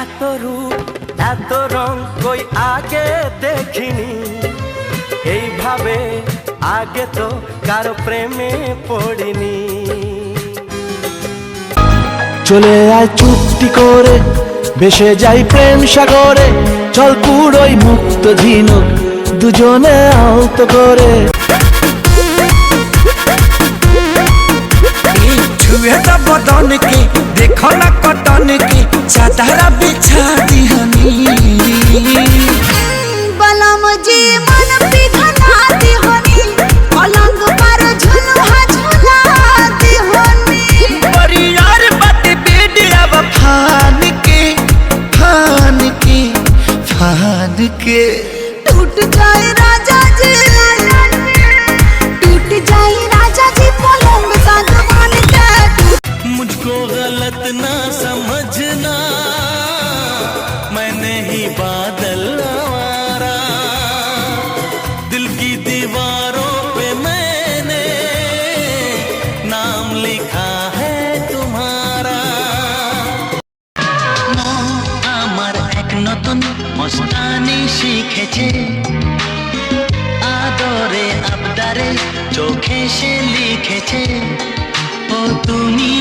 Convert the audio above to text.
এত রূপ এত রং কই আগে দেখিনি, এইভাবে আগে তো কারো প্রেমে পড়িনি। চলে আয় চুপটি করে, ভেসে যাই প্রেম সাগরে, চল পুরোই মুক্ত ঝিনুক দুজনে আলতো করে। बदन के देखो ना कटन के चादरा बिछा दिहनी। बलम जी मन पिघला दिहनी, पलंग पर झुलुआ झुला दिहनी। परियार बात बेड अब फान के फान के फान के टूट जाए राजा जी, टूट जाए राजा जी पलंग सागवान के। मुझको गलत ना समझना, मैंने ही बादल आवारा, दिल की दीवारों पे मैंने नाम लिखा है तुम्हारा। আমার এক নতুন মস্তানি শিখেছে, আদরে আবদারে চোখে সে লিখেছে, ও তুমি